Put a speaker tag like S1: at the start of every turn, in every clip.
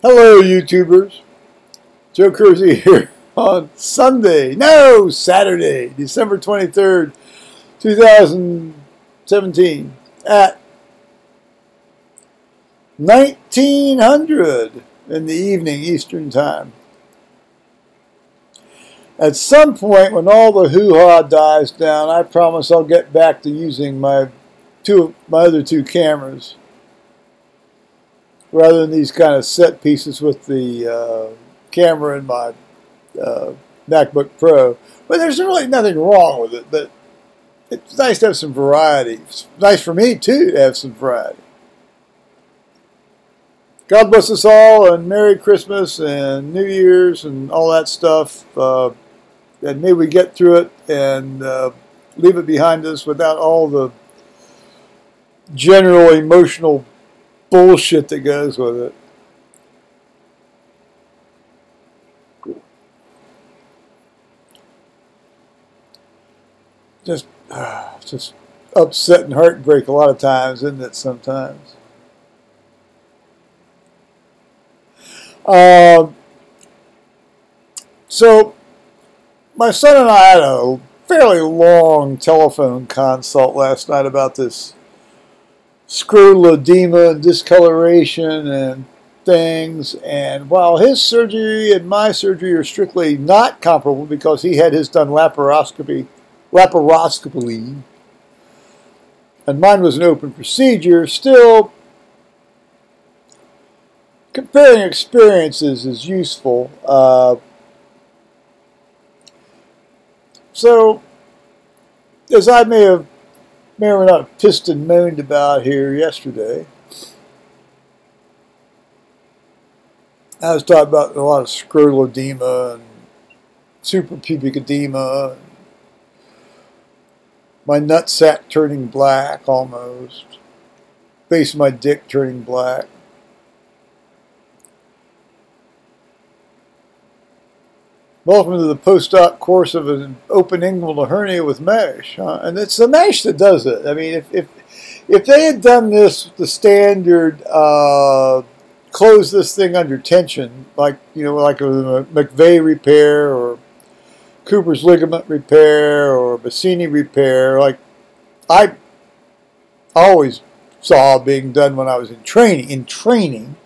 S1: Hello, YouTubers. Joe Kersey here on Saturday, December 23rd, 2017 at 1900 in the evening Eastern Time. At some point, when all the hoo-ha dies down, I promise I'll get back to using my other two cameras, rather than these kind of set pieces with the camera in my MacBook Pro. But there's really nothing wrong with it, but it's nice to have some variety. It's nice for me, too, to have some variety. God bless us all, and Merry Christmas, and New Year's, and all that stuff. And may we get through it and leave it behind us without all the general emotional bullshit that goes with it. Just upset and heartbreak a lot of times, isn't it, sometimes? So, my son and I had a fairly long telephone consult last night about this scrotal edema and discoloration and things, and while his surgery and my surgery are strictly not comparable because he had his done laparoscopically, and mine was an open procedure, still comparing experiences is useful. So, as I may or not pissed and moaned about here yesterday, I was talking about a lot of scrotal edema and suprapubic edema, and my nutsack turning black almost, base of my dick turning black. Welcome to the PostOp Course of an open inguinal hernia with mesh, and it's the mesh that does it. I mean, if they had done this the standard, close this thing under tension, like like a McVeigh repair or Cooper's ligament repair or Bassini repair, like I always saw being done when I was in training.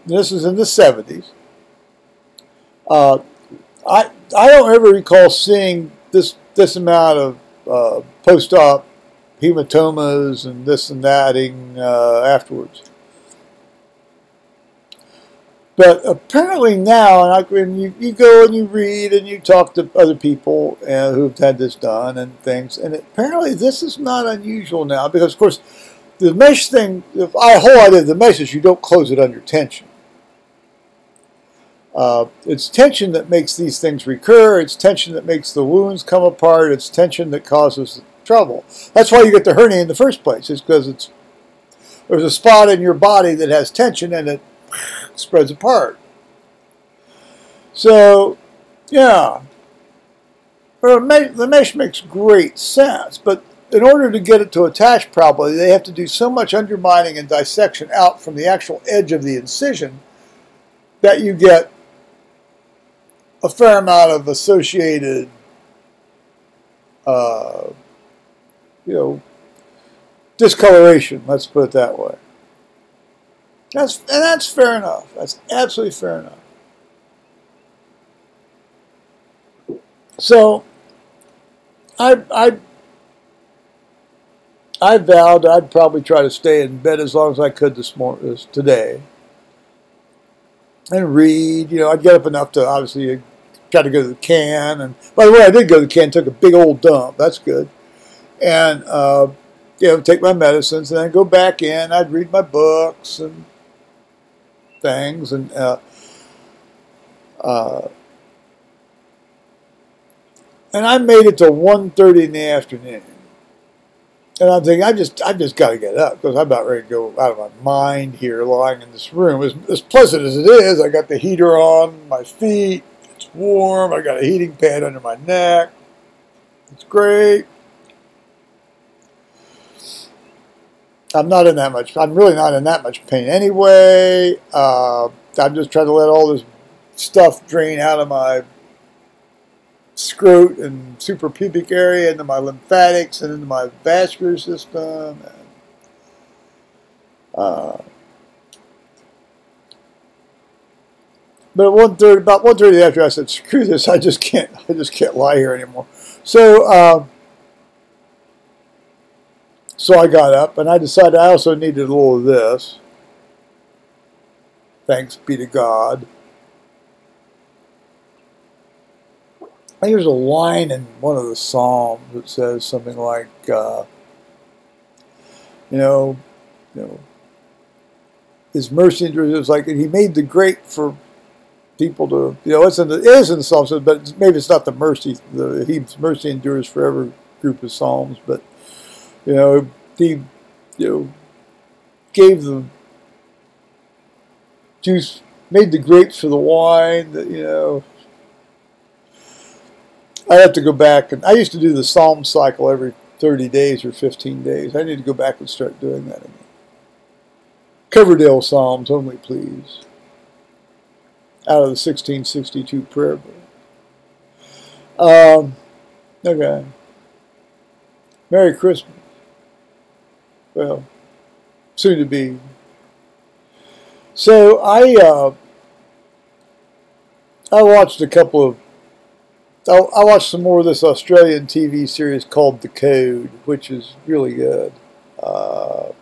S1: This is in the 70s. I don't ever recall seeing this amount of post-op hematomas and this and thatting afterwards. But apparently now, and you go and you read and you talk to other people who've had this done and things, and apparently this is not unusual now because, of course, the mesh thing, the whole idea of the mesh is you don't close it under tension. It's tension that makes these things recur. It's tension that makes the wounds come apart. It's tension that causes trouble. That's why you get the hernia in the first place. It's because there's a spot in your body that has tension and it spreads apart. So, yeah. The mesh makes great sense, but in order to get it to attach properly, they have to do so much undermining and dissection out from the actual edge of the incision that you get a fair amount of associated, discoloration. Let's put it that way. That's fair enough. That's absolutely fair enough. So, I vowed I'd probably try to stay in bed as long as I could today. And read, I'd get up enough to obviously try to go to the can. And by the way, I did go to the can, took a big old dump. That's good. And, take my medicines and then go back in. I'd read my books and things. And, and I made it till 1:30 in the afternoon. And I'm thinking, I've just got to get up because I'm about ready to go out of my mind here, lying in this room. As pleasant as it is, I got the heater on my feet. It's warm. I got a heating pad under my neck. It's great. I'm not in that much. I'm really not in that much pain anyway. I'm just trying to let all this stuff drain out of my scrot and suprapubic area into my lymphatics and into my vascular system. And, but at 1:30, about 1:30 after, I said, "Screw this! I just can't lie here anymore." So, so I got up and I decided I also needed a little of this. Thanks be to God. I think there's a line in one of the Psalms that says something like, His mercy endures. Like He made the great for people to, it is in the Psalms, but maybe it's not the mercy. His mercy endures forever group of Psalms, but He, gave the juice, made the grapes for the wine. I have to go back, and I used to do the Psalm cycle every 30 days or 15 days. I need to go back and start doing that again. Coverdale Psalms only, please. Out of the 1662 prayer book. Okay. Merry Christmas. Well, soon to be. So I watched a couple of. I watched some more of this Australian TV series called The Code, which is really good. If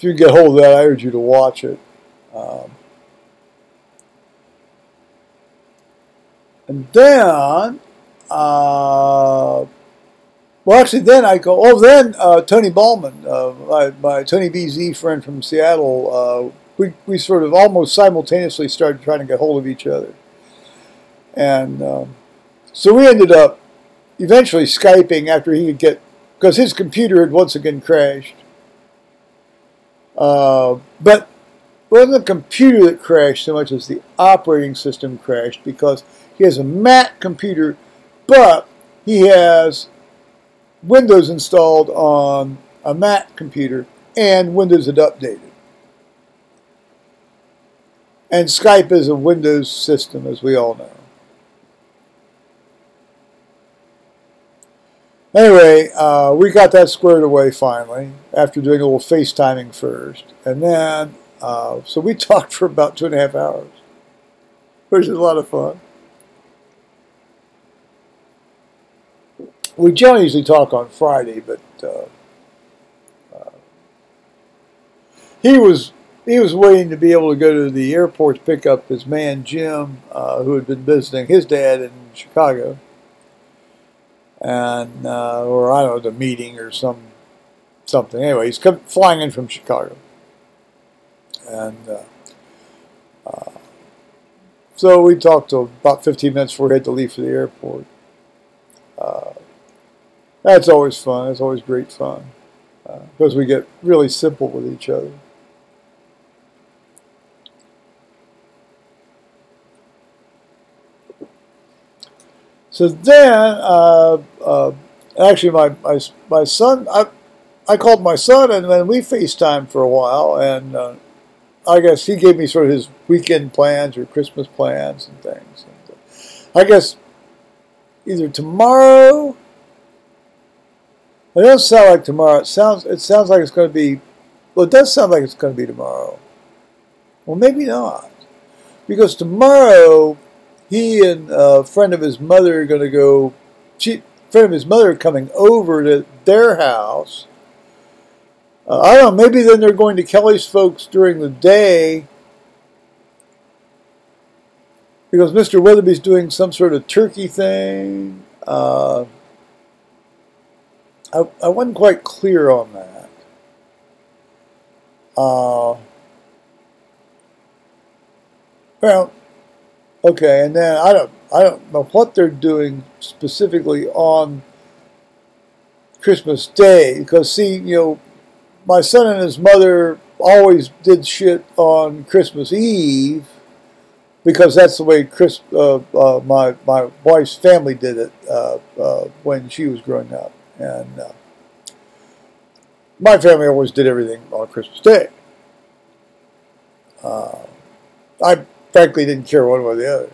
S1: you can get hold of that, I urge you to watch it. And then, then I go, Tony Ballman, my Tony BZ friend from Seattle, we sort of almost simultaneously started trying to get hold of each other. And so we ended up eventually Skyping after he could get, because his computer had once again crashed. But it wasn't the computer that crashed so much as the operating system crashed, because he has a Mac computer, but he has Windows installed on a Mac computer, and Windows had updated. And Skype is a Windows system, as we all know. Anyway, we got that squared away finally, after doing a little FaceTiming first. And then, so we talked for about 2.5 hours, which is a lot of fun. We generally usually talk on Friday, but he was waiting to be able to go to the airport to pick up his man Jim, who had been visiting his dad in Chicago, and or I don't know, the meeting or something. Anyway, he's flying in from Chicago, and so we talked to about 15 minutes before he had to leave for the airport. That's always fun. It's always great fun because we get really simple with each other. So then, actually, my son, I called my son, and then we FaceTimed for a while, and I guess he gave me sort of his weekend plans or Christmas plans and things. And, I guess either tomorrow. It doesn't sound like tomorrow. It sounds like it's going to be. Well, it does sound like it's going to be tomorrow. Well, maybe not, because tomorrow he and a friend of his mother are going to go. Friend of his mother coming over to their house. I don't know. Maybe then they're going to Kelly's folks during the day, because Mr. Weatherby's doing some sort of turkey thing. I wasn't quite clear on that. Well, okay, and then I don't know what they're doing specifically on Christmas Day, because see, my son and his mother always did shit on Christmas Eve, because that's the way my wife's family did it when she was growing up. And My family always did everything on Christmas Day. I frankly didn't care one way or the other.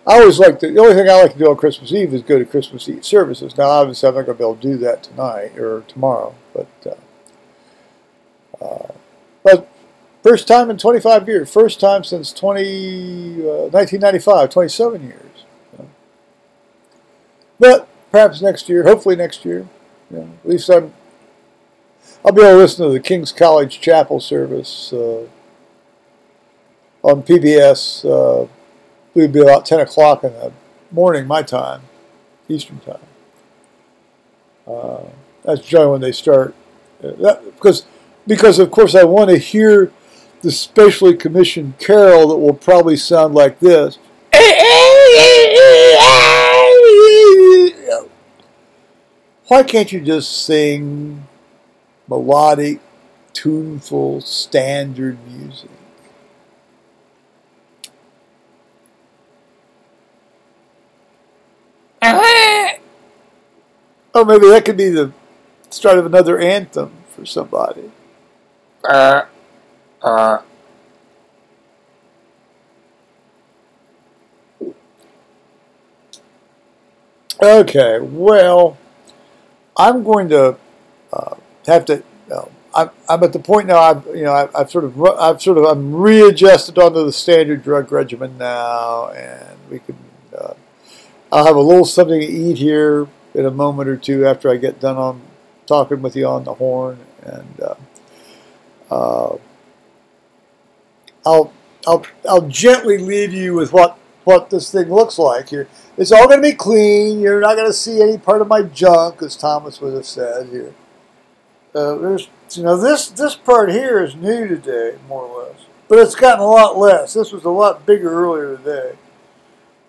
S1: I always liked the only thing I like to do on Christmas Eve is go to Christmas Eve services. Now, obviously, I'm not going to be able to do that tonight or tomorrow, but first time in 25 years, first time since 1995, 27 years. But perhaps next year, hopefully next year, at least I'll be able to listen to the King's College Chapel service on PBS. It would be about 10 o'clock in the morning, my time, Eastern time. That's generally when they start. Because of course, I want to hear the specially commissioned carol that will probably sound like this. Why can't you just sing melodic, tuneful, standard music? Oh, maybe that could be the start of another anthem for somebody. Okay, well, I'm going to have to. I'm at the point now. I'm readjusted onto the standard drug regimen now, and we can. I'll have a little something to eat here in a moment or two after I get done on talking with you on the horn, and I'll gently leave you with what this thing looks like here. It's all going to be clean. You're not going to see any part of my junk, as Thomas would have said here. There's this part here is new today, more or less, but it's gotten a lot less. This was a lot bigger earlier today,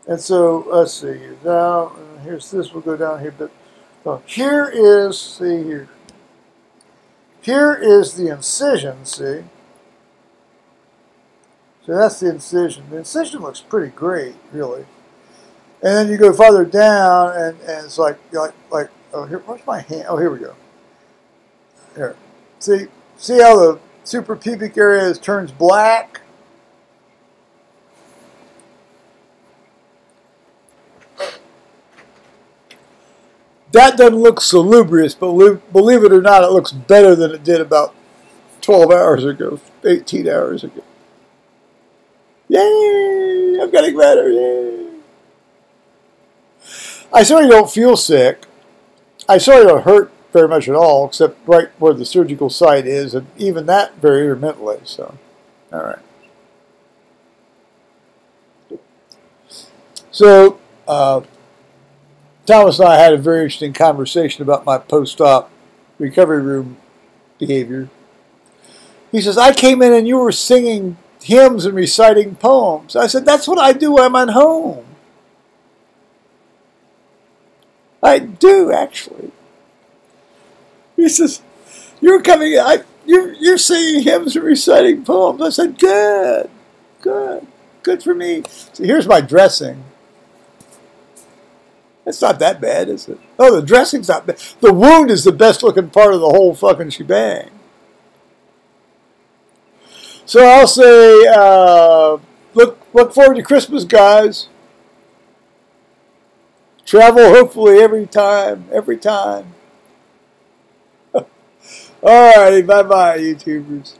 S1: and so let's see. Now here's this. We'll go down here, but here is here. Here is the incision. See. So that's the incision. The incision looks pretty great, really. And then you go farther down, and it's like oh, here, where's my hand? Oh, here we go. Here, see how the suprapubic area turns black? That doesn't look salubrious, but believe it or not, it looks better than it did about 12 hours ago, 18 hours ago. Yay! I'm getting better. Yay! I certainly don't feel sick. I certainly don't hurt very much at all, except right where the surgical site is, and even that very intermittently. So, all right. So, Thomas and I had a very interesting conversation about my post-op recovery room behavior. He says, I came in and you were singing hymns and reciting poems. I said, that's what I do when I'm at home. I do, actually. He says, you're singing hymns and reciting poems. I said, good for me. So here's my dressing. It's not that bad, is it? Oh, the dressing's not bad. The wound is the best looking part of the whole fucking shebang. So I'll say, look forward to Christmas, guys. Travel hopefully every time. All righty, bye-bye, YouTubers.